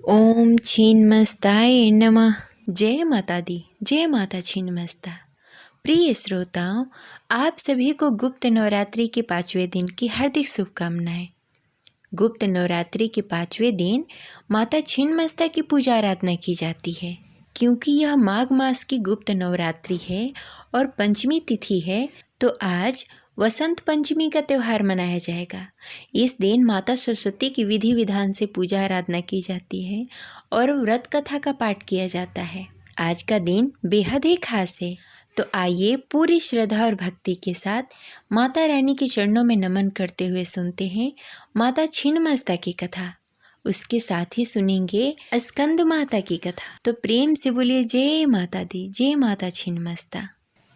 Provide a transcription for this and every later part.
ओम छिन्नमस्ताय नमः। जय माता दी, जय माता छिन्नमस्ता। प्रिय श्रोताओं, आप सभी को गुप्त नवरात्रि के 5वें दिन की हार्दिक शुभकामनाएं। गुप्त नवरात्रि के 5वें दिन माता छिन्नमस्ता की पूजा आराधना की जाती है। क्योंकि यह माघ मास की गुप्त नवरात्रि है और पंचमी तिथि है, तो आज वसंत पंचमी का त्यौहार मनाया जाएगा। इस दिन माता सरस्वती की विधि विधान से पूजा आराधना की जाती है और व्रत कथा का पाठ किया जाता है। आज का दिन बेहद ही खास है, तो आइए पूरी श्रद्धा और भक्ति के साथ माता रानी के चरणों में नमन करते हुए सुनते हैं माता छिन्नमस्ता की कथा। उसके साथ ही सुनेंगे स्कंद माता की कथा। तो प्रेम से बोलिए जय माता दी, जय माता छिन्नमस्ता।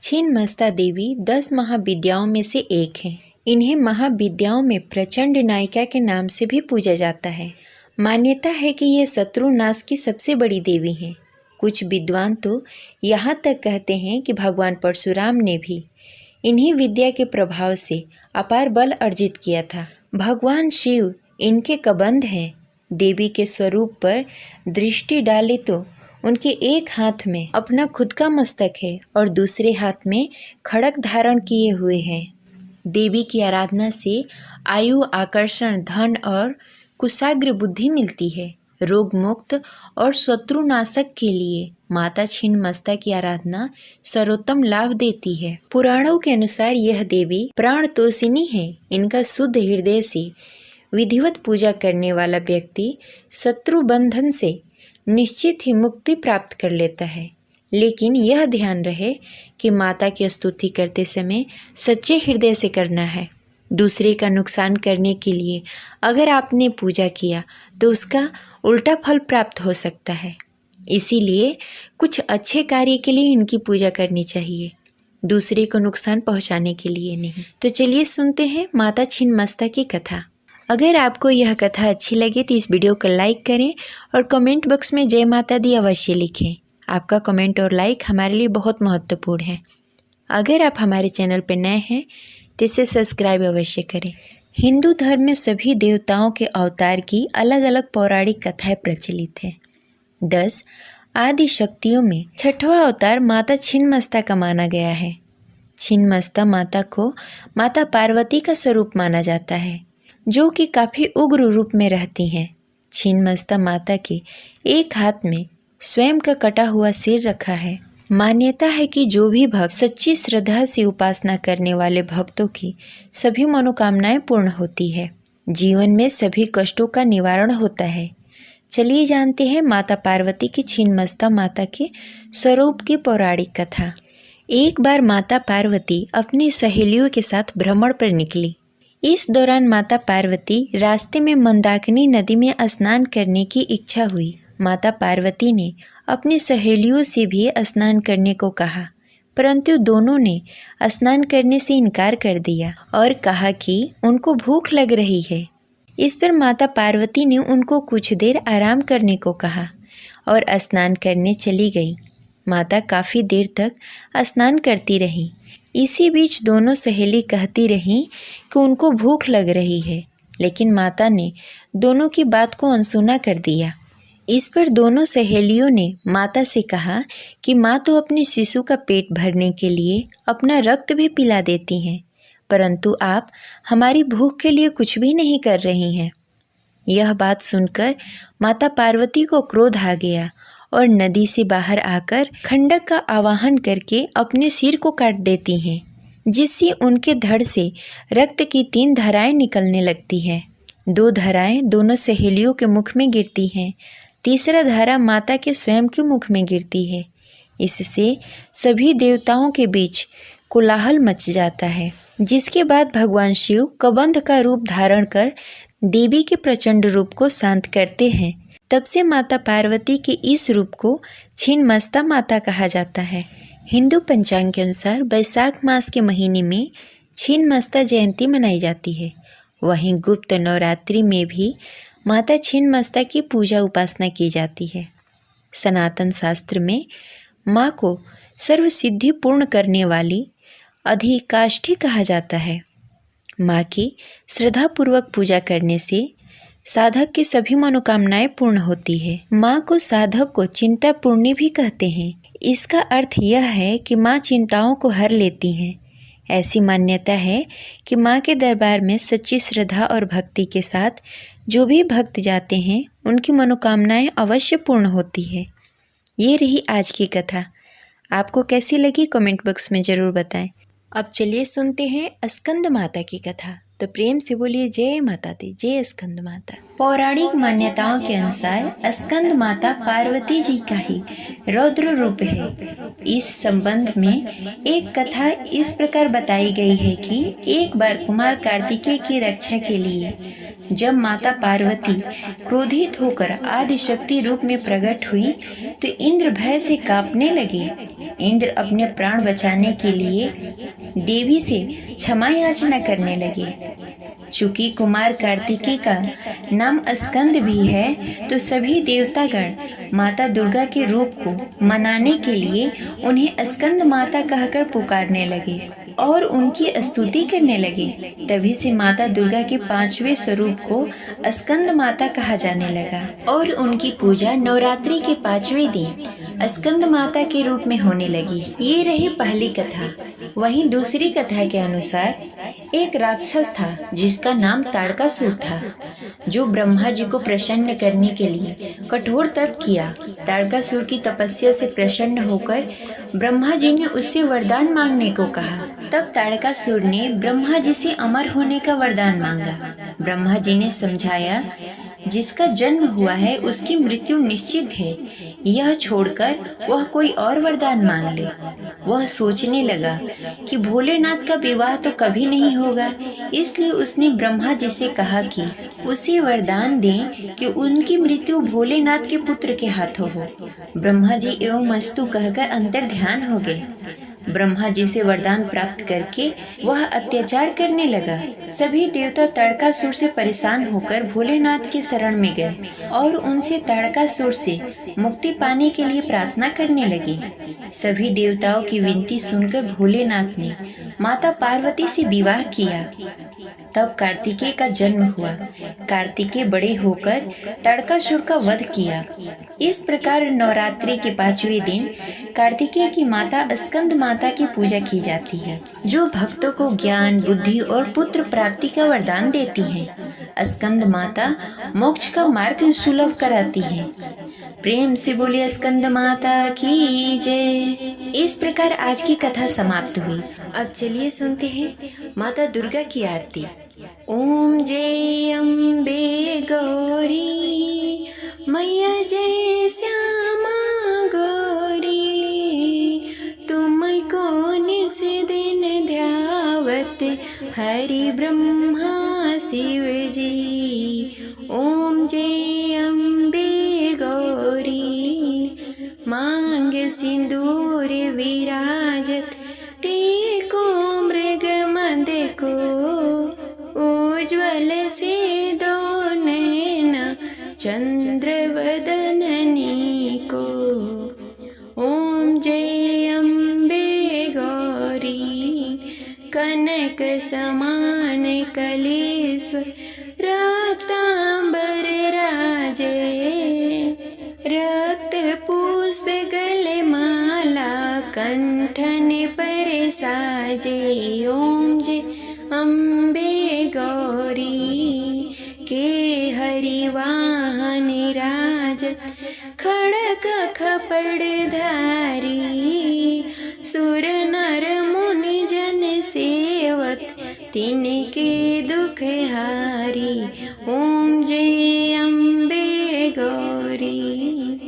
छिन्नमस्ता देवी 10 महाविद्याओं में से एक है। इन्हें महाविद्याओं में प्रचंड नायिका के नाम से भी पूजा जाता है। मान्यता है कि ये शत्रु नाश की सबसे बड़ी देवी हैं। कुछ विद्वान तो यहाँ तक कहते हैं कि भगवान परशुराम ने भी इन्हीं विद्या के प्रभाव से अपार बल अर्जित किया था। भगवान शिव इनके कबंध हैं। देवी के स्वरूप पर दृष्टि डाले तो उनके एक हाथ में अपना खुद का मस्तक है और दूसरे हाथ में खड़ग धारण किए हुए हैं। देवी की आराधना से आयु, आकर्षण, धन और कुशाग्र बुद्धि मिलती है। रोग मुक्त और शत्रुनाशक के लिए माता छिन्नमस्ता की आराधना सर्वोत्तम लाभ देती है। पुराणों के अनुसार यह देवी प्राण तोषिनी है। इनका शुद्ध हृदय से विधिवत पूजा करने वाला व्यक्ति शत्रु बंधन से निश्चित ही मुक्ति प्राप्त कर लेता है। लेकिन यह ध्यान रहे कि माता की स्तुति करते समय सच्चे हृदय से करना है। दूसरे का नुकसान करने के लिए अगर आपने पूजा किया तो उसका उल्टा फल प्राप्त हो सकता है। इसीलिए कुछ अच्छे कार्य के लिए इनकी पूजा करनी चाहिए, दूसरे को नुकसान पहुंचाने के लिए नहीं। तो चलिए सुनते हैं माता छिन्नमस्ता की कथा। अगर आपको यह कथा अच्छी लगे तो इस वीडियो को लाइक करें और कमेंट बॉक्स में जय माता दी अवश्य लिखें। आपका कमेंट और लाइक हमारे लिए बहुत महत्वपूर्ण है। अगर आप हमारे चैनल पर नए हैं तो इसे सब्सक्राइब अवश्य करें। हिंदू धर्म में सभी देवताओं के अवतार की अलग अलग पौराणिक कथाएं प्रचलित हैं। 10 आदि शक्तियों में 6वां अवतार माता छिन्नमस्ता का माना गया है। छिन्नमस्ता माता को माता पार्वती का स्वरूप माना जाता है, जो कि काफ़ी उग्र रूप में रहती हैं। छिन्नमस्ता माता के एक हाथ में स्वयं का कटा हुआ सिर रखा है। मान्यता है कि जो भी भक्त सच्ची श्रद्धा से उपासना करने वाले भक्तों की सभी मनोकामनाएं पूर्ण होती है। जीवन में सभी कष्टों का निवारण होता है। चलिए जानते हैं माता पार्वती की छिन्नमस्ता माता के स्वरूप की पौराणिक कथा। एक बार माता पार्वती अपनी सहेलियों के साथ भ्रमण पर निकली। इस दौरान माता पार्वती रास्ते में मंदाकिनी नदी में स्नान करने की इच्छा हुई। माता पार्वती ने अपनी सहेलियों से भी स्नान करने को कहा, परंतु दोनों ने स्नान करने से इनकार कर दिया और कहा कि उनको भूख लग रही है। इस पर माता पार्वती ने उनको कुछ देर आराम करने को कहा और स्नान करने चली गई। माता काफ़ी देर तक स्नान करती रही। इसी बीच दोनों सहेली कहती रहीं कि उनको भूख लग रही है, लेकिन माता ने दोनों की बात को अनसुना कर दिया। इस पर दोनों सहेलियों ने माता से कहा कि माँ तो अपने शिशु का पेट भरने के लिए अपना रक्त भी पिला देती हैं, परंतु आप हमारी भूख के लिए कुछ भी नहीं कर रही हैं। यह बात सुनकर माता पार्वती को क्रोध आ गया और नदी से बाहर आकर खंडक का आवाहन करके अपने सिर को काट देती हैं, जिससे उनके धड़ से रक्त की 3 धाराएं निकलने लगती हैं। 2 धाराएं दोनों सहेलियों के मुख में गिरती हैं, तीसरा धारा माता के स्वयं के मुख में गिरती है। इससे सभी देवताओं के बीच कोलाहल मच जाता है, जिसके बाद भगवान शिव कबंध का रूप धारण कर देवी के प्रचंड रूप को शांत करते हैं। तब से माता पार्वती के इस रूप को छिन्नमस्ता माता कहा जाता है। हिंदू पंचांग के अनुसार बैसाख मास के महीने में छिन्नमस्ता जयंती मनाई जाती है। वहीं गुप्त नवरात्रि में भी माता छिन्नमस्ता की पूजा उपासना की जाती है। सनातन शास्त्र में माँ को सर्वसिद्धि पूर्ण करने वाली अधिकाष्ठी कहा जाता है। माँ की श्रद्धापूर्वक पूजा करने से साधक की सभी मनोकामनाएं पूर्ण होती है। माँ को साधक को चिंता पूर्णी भी कहते हैं। इसका अर्थ यह है कि माँ चिंताओं को हर लेती हैं। ऐसी मान्यता है कि माँ के दरबार में सच्ची श्रद्धा और भक्ति के साथ जो भी भक्त जाते हैं उनकी मनोकामनाएं अवश्य पूर्ण होती है। ये रही आज की कथा। आपको कैसी लगी कमेंट बॉक्स में ज़रूर बताएं। अब चलिए सुनते हैं स्कंद माता की कथा। तो प्रेम से बोलिए जय माता दी, जय स्कंद माता। पौराणिक मान्यताओं के अनुसार स्कंद माता पार्वती जी का ही रौद्र रूप है। इस संबंध में एक कथा इस प्रकार बताई गई है कि एक बार कुमार कार्तिकेय की रक्षा के लिए जब माता पार्वती क्रोधित होकर आदि शक्ति रूप में प्रकट हुई तो इंद्र भय से कांपने लगे। इंद्र अपने प्राण बचाने के लिए देवी से क्षमा याचना करने लगे। चूंकि कुमार कार्तिकेय का नाम स्कंद भी है तो सभी देवतागण माता दुर्गा के रूप को मनाने के लिए उन्हें स्कंद माता कहकर पुकारने लगे और उनकी स्तुति करने लगे। तभी से माता दुर्गा के 5वें स्वरूप को स्कंद माता कहा जाने लगा और उनकी पूजा नवरात्रि के 5वें दिन स्कंद माता के रूप में होने लगी। ये रही पहली कथा। वहीं दूसरी कथा के अनुसार एक राक्षस था जिसका नाम ताड़कासुर था, जो ब्रह्मा जी को प्रसन्न करने के लिए कठोर तप किया। ताड़कासुर की तपस्या से प्रसन्न होकर ब्रह्मा जी ने उससे वरदान मांगने को कहा। तब ताड़कासुर ने ब्रह्मा जी से अमर होने का वरदान मांगा। ब्रह्मा जी ने समझाया, जिसका जन्म हुआ है उसकी मृत्यु निश्चित है, यह छोड़कर वह कोई और वरदान मांग ले। वह सोचने लगा कि भोलेनाथ का विवाह तो कभी नहीं होगा, इसलिए उसने ब्रह्मा जी से कहा कि उसे वरदान दें कि उनकी मृत्यु भोलेनाथ के पुत्र के हाथों हो। ब्रह्मा जी एवं मस्तु कहकर अंतर ध्यान हो गए। ब्रह्मा जी से वरदान प्राप्त करके वह अत्याचार करने लगा। सभी देवता ताड़कासुर से परेशान होकर भोलेनाथ के शरण में गए और उनसे ताड़कासुर से मुक्ति पाने के लिए प्रार्थना करने लगे। सभी देवताओं की विनती सुनकर भोलेनाथ ने माता पार्वती से विवाह किया। तब कार्तिकेय का जन्म हुआ। कार्तिकेय बड़े होकर ताड़कासुर का वध किया। इस प्रकार नवरात्रि के 5वें दिन कार्तिकेय की माता स्कंद माता की पूजा की जाती है, जो भक्तों को ज्ञान, बुद्धि और पुत्र प्राप्ति का वरदान देती हैं। स्कंद माता मोक्ष का मार्ग सुलभ कराती है। प्रेम से बोलिए स्कंद माता की जय। इस प्रकार आज की कथा समाप्त हुई। अब चलिए सुनते हैं माता दुर्गा की आरती। ओम जय अम्बे गौरी मैया जय श्यामा गौरी, तुमको निस दिन ध्यावत हरि ब्रह्मा शिव जी। ओम जय अम्बे गौरी मांग सिंदूर विराजत, टेको मृग मद को उज्ज्वल से दो नैना चंद्र वदननी को। ओम जय अम्बे गौरी कनक समान कलेश्वर, रक्तांबर राजे, रक्त पुष्प गले माला कंठन पर साजे। ओम जय अम्बे गौरी के हरि वाहन राजत, खड़ग खपड़ धारी, सुर नर मुनि जन सेवत, तिनके दुख हारी। ओम जय अम्बे गौरी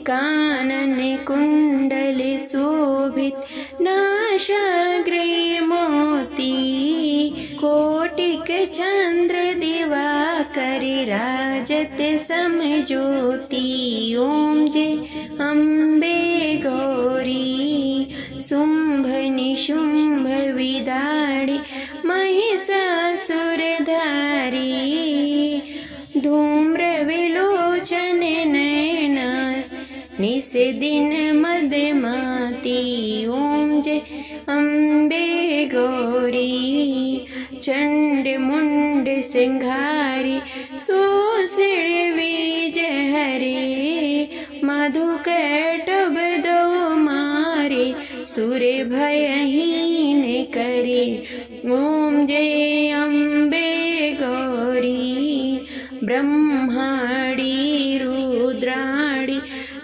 कानन कुंडल शोभित, नाशाग्रे मोती, कोटिक चंद्र दिवाकर राजत समज्योति। ओम जय अम्बे गौरी शुंभ निशुंभ विदाड़ी, महिषासुर धारी, धूम्र विलोचन नयनास, निस दिन मदमाती। ओम जय अम्बे गौरी चंड मुंड सिंघारी, सोसिड़ बीज हरे मधु कैटब दो मारे सुर भयहीन करे ओम जय अम्बे गौरी ब्रह्माणी रुद्राणी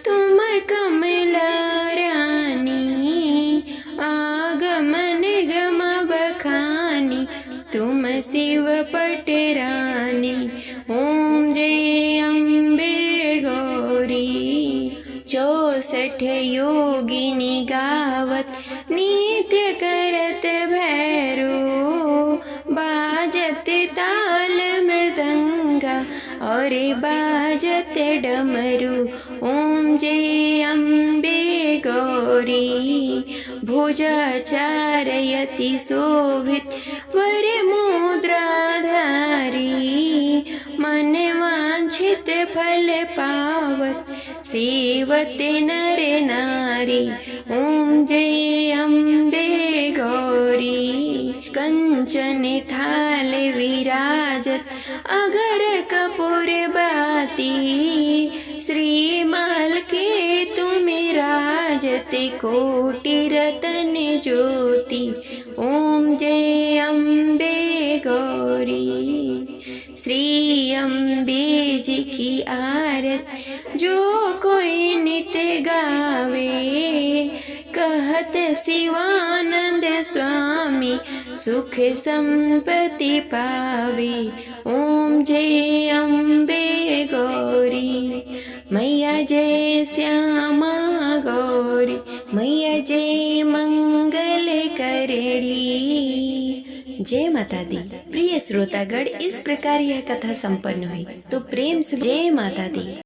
तुम कमला रानी आगम निगम बखानी तुम शिव पटरानी ओम जय अम्बे गौरी 64 योगिनी गावत नित्य करत भैरो बाजत ताल मृदंगा और बाजत डमरू ओम जय अम्बे गौरी भुजाचारयति शोभित वर मुद्राधारी मन वांछित फल पावत सेवत नर नारी ओम जय अम्बे गौरी कंचन थाल विराजत अगर कपूर बाती श्रीमाल के तुम राजत कोटि रतन ज्योति ओम जय अम्बे गौरी श्री अम्बे जी की आरत जो कोई नित्य गावे कहत शिवानंद स्वामी सुख संपत्ति पावे ओम जय अम्बे गौरी मैया जय श्यामा गौरी मैया जय मंगल करणी। जय माता दी। प्रिय श्रोतागण, इस प्रकार यह कथा संपन्न हुई। तो प्रेम से जय माता दी।